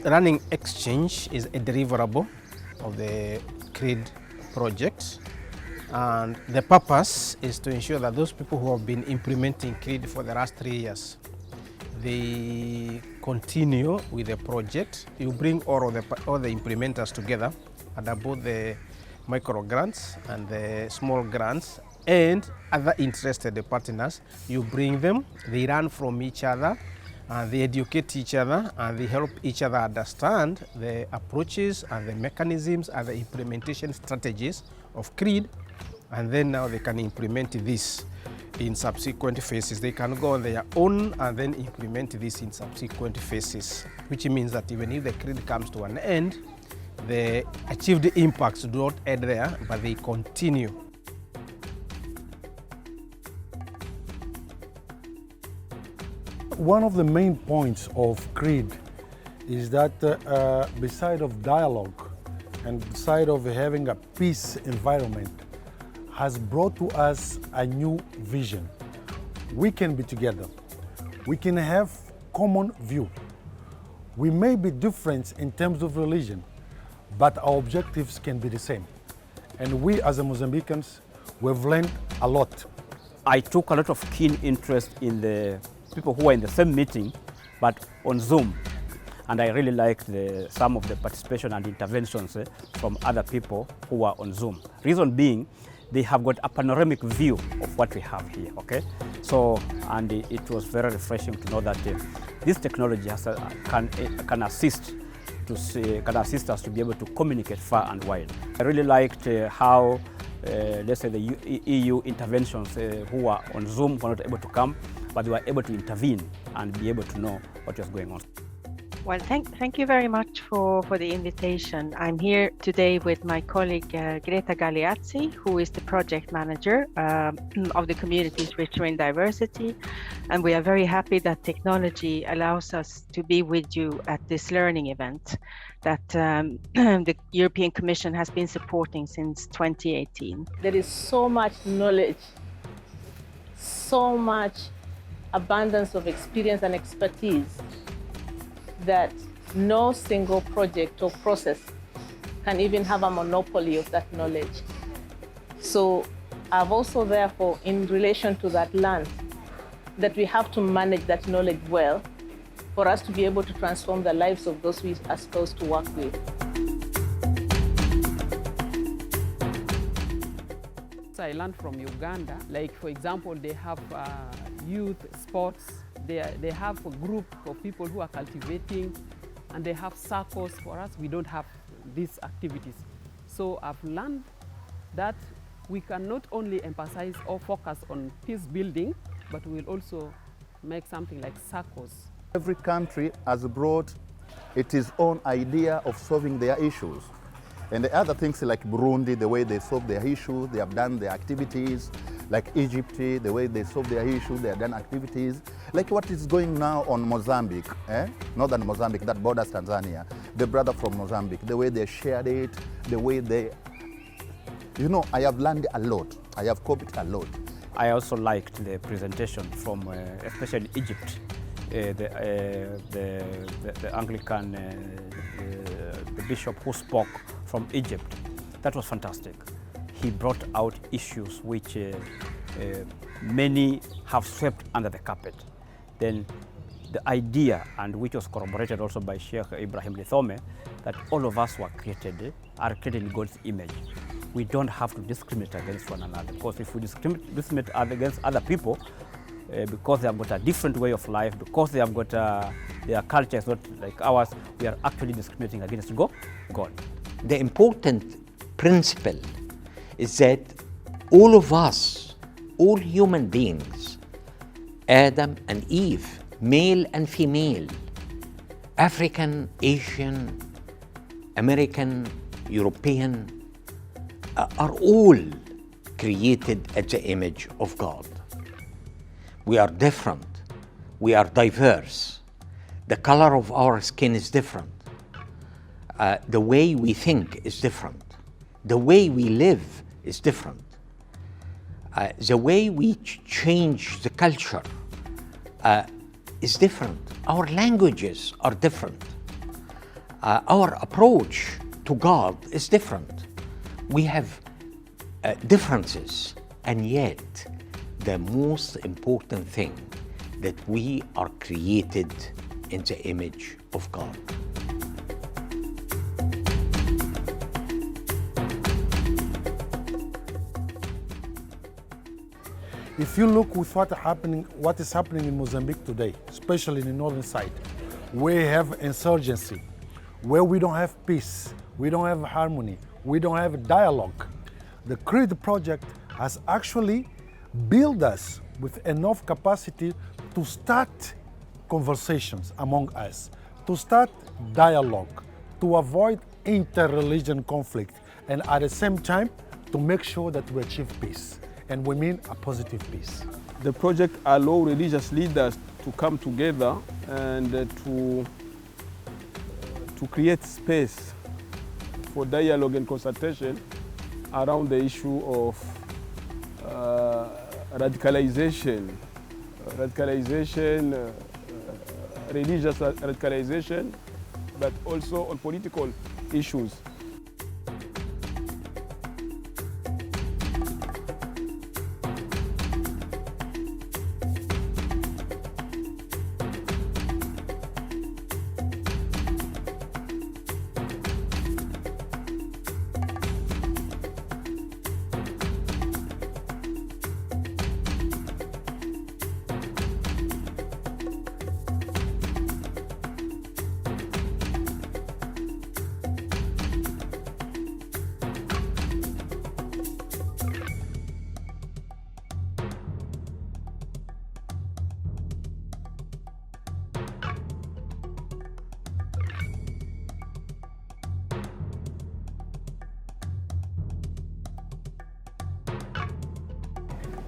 Learning exchange is a deliverable of the CRiD project, and the purpose is to ensure that those people who have been implementing CRiD for the last 3 years, they continue with the project. You bring all the implementers together under both the micro grants and the small grants and other interested partners. You bring them, they learn from each other, and they educate each other, and they help each other understand the approaches and the mechanisms and the implementation strategies of CRiD, and then now they can implement this in subsequent phases. They can go on their own and then implement this in subsequent phases, which means that even if the CRiD comes to an end, the achieved impacts do not end there, but they continue. One of the main points of CRiD is that beside of dialogue and beside of having a peace environment, has brought to us a new vision. We can be together. We can have common view. We may be different in terms of religion, but our objectives can be the same. And we as Mozambicans, we've learned a lot. I took a lot of keen interest in the people who were in the same meeting, but on Zoom. And I really liked some of the participation and interventions from other people who were on Zoom. Reason being, they have got a panoramic view of what we have here, okay? So, and it was very refreshing to know that this technology can assist us to be able to communicate far and wide. I really liked how, let's say, the EU interventions who were on Zoom were not able to come, but they were able to intervene and be able to know what was going on. Well, thank you very much for the invitation. I'm here today with my colleague Greta Galeazzi, who is the project manager of the Communities Richer in Diversity. And we are very happy that technology allows us to be with you at this learning event that the European Commission has been supporting since 2018. There is so much knowledge, so much abundance of experience and expertise that no single project or process can even have a monopoly of that knowledge. So I've also therefore, in relation to that, learned that we have to manage that knowledge well for us to be able to transform the lives of those we are supposed to work with. I learned from Uganda, like for example, they have youth sports. They have a group of people who are cultivating, and they have circles. For us, we don't have these activities. So I've learned that we can not only emphasize or focus on peace building, but we'll also make something like circles. Every country has brought its own idea of solving their issues. And the other things like Burundi, the way they solve their issues, they have done their activities. Like Egypt, the way they solve their issues, they have done activities. Like what is going now on Mozambique, northern Mozambique, that borders Tanzania. The brother from Mozambique, the way they shared it, the way they, you know, I have learned a lot. I have copied a lot. I also liked the presentation from, especially Egypt, the Anglican, the bishop who spoke from Egypt. That was fantastic. He brought out issues which many have swept under the carpet. Then the idea, and which was corroborated also by Sheikh Ibrahim Lithome, that all of us are created in God's image. We don't have to discriminate against one another, because if we discriminate against other people, because they have got a different way of life, because they have got their culture is not like ours, we are actually discriminating against God. The important principle is that all of us, all human beings, Adam and Eve, male and female, African, Asian, American, European, are all created at the image of God. We are different, we are diverse. The color of our skin is different. The way we think is different. The way we live is different. The way we change the culture is different. Our languages are different. our approach to God is different. We have differences, and yet the most important thing that we are created in the image of God. If you look with what is happening in Mozambique today, especially in the northern side, we have insurgency, where we don't have peace, we don't have harmony, we don't have dialogue. The CRiD project has actually built us with enough capacity to start conversations among us, to start dialogue, to avoid inter-religion conflict, and at the same time, to make sure that we achieve peace. And we mean a positive peace. The project allows religious leaders to come together and to create space for dialogue and consultation around the issue of radicalization, religious radicalization, but also on political issues.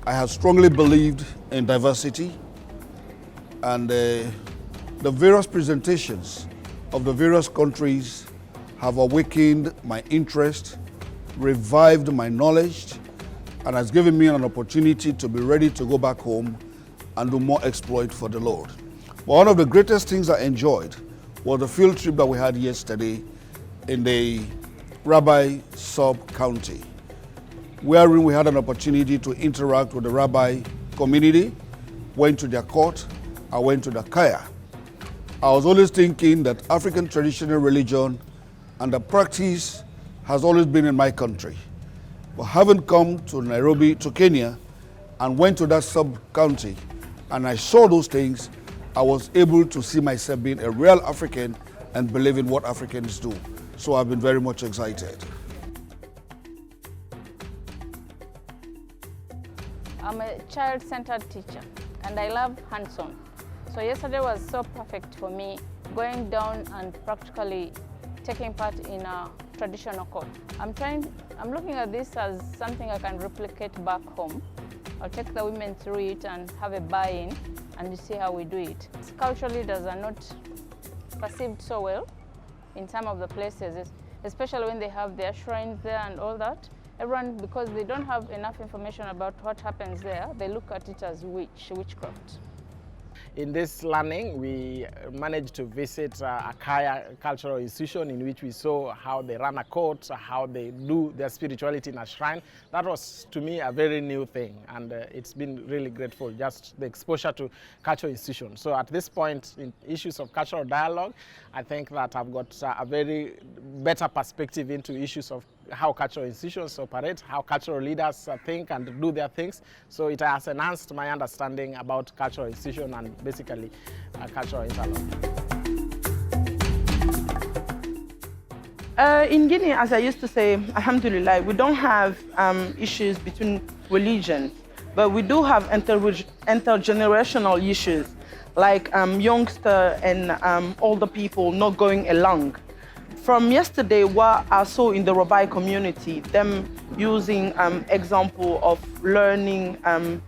I have strongly believed in diversity, and the various presentations of the various countries have awakened my interest, revived my knowledge, and has given me an opportunity to be ready to go back home and do more exploit for the Lord. But one of the greatest things I enjoyed was the field trip that we had yesterday in the Rabai sub-county, wherein we had an opportunity to interact with the Rabai community, went to their court, I went to the Kaya. I was always thinking that African traditional religion and the practice has always been in my country. But having come to Nairobi, to Kenya, and went to that sub-county, and I saw those things, I was able to see myself being a real African and believe in what Africans do. So I've been very much excited. I'm a child-centered teacher and I love hands-on. So yesterday was so perfect for me, going down and practically taking part in a traditional court. I'm looking at this as something I can replicate back home. I'll take the women through it and have a buy-in and see how we do it. Cultural leaders are not perceived so well in some of the places, especially when they have their shrines there and all that. Everyone, because they don't have enough information about what happens there, they look at it as witchcraft. In this learning, we managed to visit a Kaya cultural institution in which we saw how they run a court, how they do their spirituality in a shrine. That was, to me, a very new thing, and it's been really grateful, just the exposure to cultural institutions. So at this point, in issues of cultural dialogue, I think that I've got a very better perspective into issues of how cultural institutions operate, how cultural leaders think and do their things. So it has enhanced my understanding about cultural institutions and basically cultural interlock. In Guinea, as I used to say, alhamdulillah, we don't have issues between religions, but we do have intergenerational issues, like youngster and older people not going along. From yesterday, what I saw in the Rabai community, them using example of learning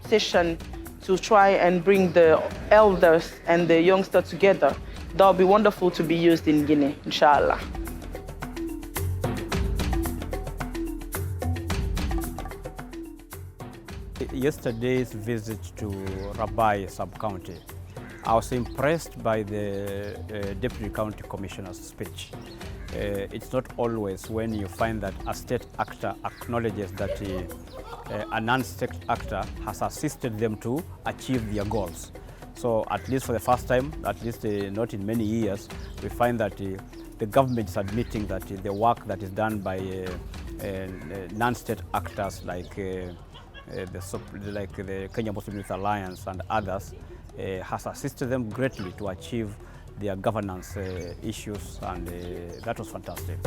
session to try and bring the elders and the youngster together. That would be wonderful to be used in Guinea, inshallah. Yesterday's visit to Rabai sub-county, I was impressed by the Deputy County Commissioner's speech. It's not always when you find that a state actor acknowledges that a non-state actor has assisted them to achieve their goals. So at least for the first time, at least not in many years, we find that the government is admitting that the work that is done by non-state actors like the Kenya Muslim Youth Alliance and others has assisted them greatly to achieve their governance issues, and that was fantastic.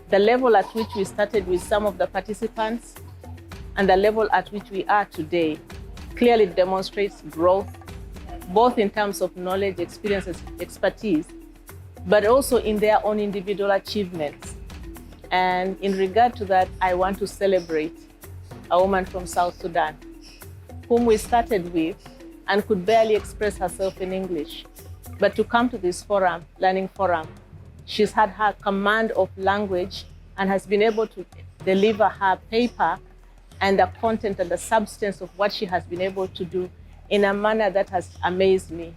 The level at which we started with some of the participants and the level at which we are today clearly demonstrates growth, both in terms of knowledge, experience, expertise, but also in their own individual achievements. And in regard to that, I want to celebrate a woman from South Sudan, whom we started with and could barely express herself in English. But to come to this forum, learning forum, she's had her command of language and has been able to deliver her paper and the content and the substance of what she has been able to do in a manner that has amazed me.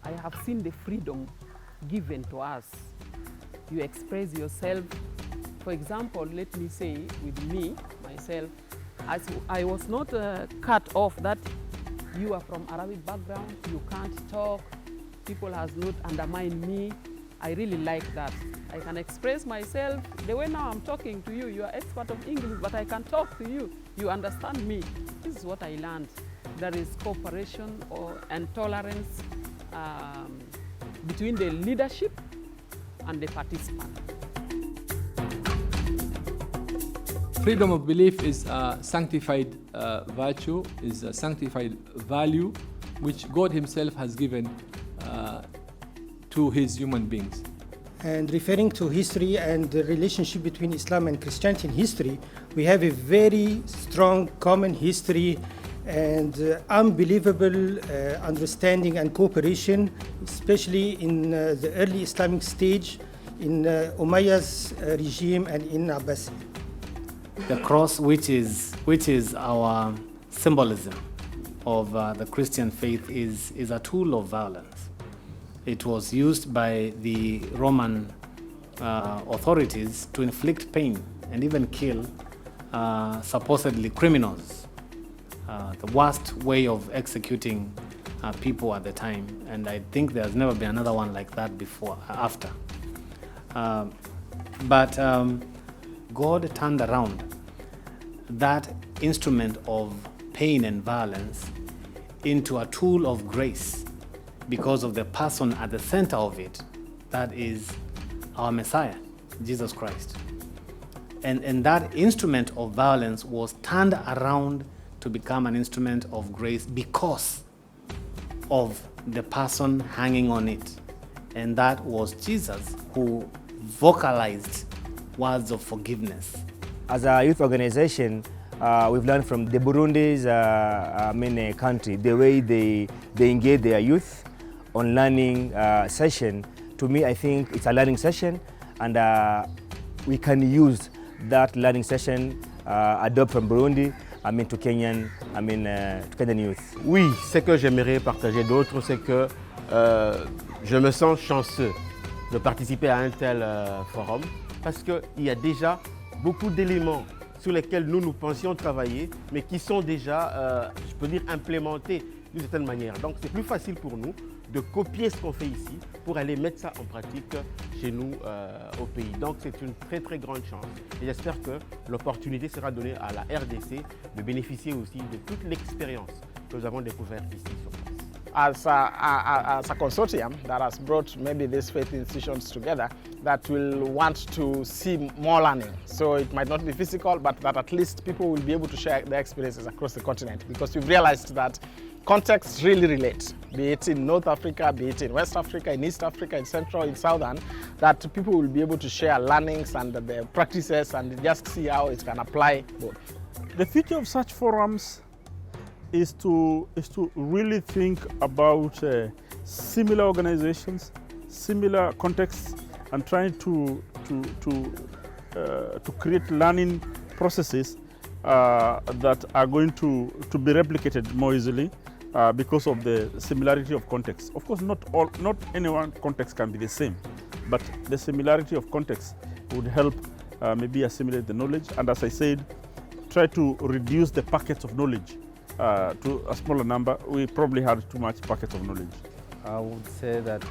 I have seen the freedom given to us. You express yourself. For example, let me say with me, myself, as I was not cut off that you are from Arabic background, you can't talk, people has not undermined me. I really like that. I can express myself the way now I'm talking to you. You are expert of English, but I can talk to you. You understand me. This is what I learned. There is cooperation and tolerance between the leadership and the participant. Freedom of belief is a sanctified virtue, is a sanctified value which God Himself has given to His human beings. And referring to history and the relationship between Islam and Christianity in history, we have a very strong common history and unbelievable understanding and cooperation, especially in the early Islamic stage, in Umayyad's regime and in Abbasi. The cross, which is our symbolism of the Christian faith, is a tool of violence. It was used by the Roman authorities to inflict pain and even kill supposedly criminals. The worst way of executing people at the time, and I think there's never been another one like that before, after. But God turned around that instrument of pain and violence into a tool of grace because of the person at the center of it, that is our Messiah, Jesus Christ. And that instrument of violence was turned around to become an instrument of grace because of the person hanging on it. And that was Jesus, who vocalized words of forgiveness. As a youth organization, we've learned from the Burundi's country, the way they engage their youth on learning session. To me, I think it's a learning session, and we can use that learning session, adopt from Burundi, to Kenyan youth. Oui, ce que j'aimerais partager d'autre, c'est que je me sens chanceux de participer à un tel forum, parce qu'il y a déjà beaucoup d'éléments sur lesquels nous pensions travailler, mais qui sont déjà, je peux dire, implémentés d'une certaine manière. Donc c'est plus facile pour nous de copier ce qu'on fait ici pour aller mettre ça en pratique chez nous au pays. Donc c'est une très très grande chance. Et j'espère que l'opportunité sera donnée à la RDC de bénéficier aussi de toute l'expérience que nous avons découverte ici sur place. As a consortium that has brought maybe these faith institutions together, that will want to see more learning. So it might not be physical, but that at least people will be able to share their experiences across the continent, because we've realized that contexts really relate, be it in North Africa, be it in West Africa, in East Africa, in Central, in Southern, that people will be able to share learnings and their practices and just see how it can apply both. The future of such forums is to really think about similar organizations, similar contexts, and trying to to create learning processes that are going to be replicated more easily because of the similarity of context. Of course, not any one context can be the same, but the similarity of context would help maybe assimilate the knowledge, and as I said, try to reduce the packets of knowledge to a smaller number. We probably had too much packets of knowledge. I would say that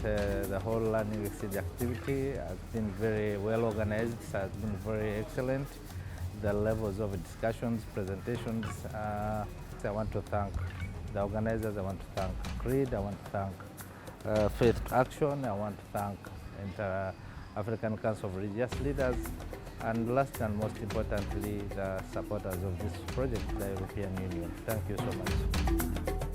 the whole learning exchange activity has been very well organized, has been very excellent. The levels of discussions, presentations, I want to thank the organizers, I want to thank CRiD, I want to thank Faith Action, I want to thank Inter-African Council of Religious Leaders, and last and most importantly, the supporters of this project, the European Union. Thank you so much.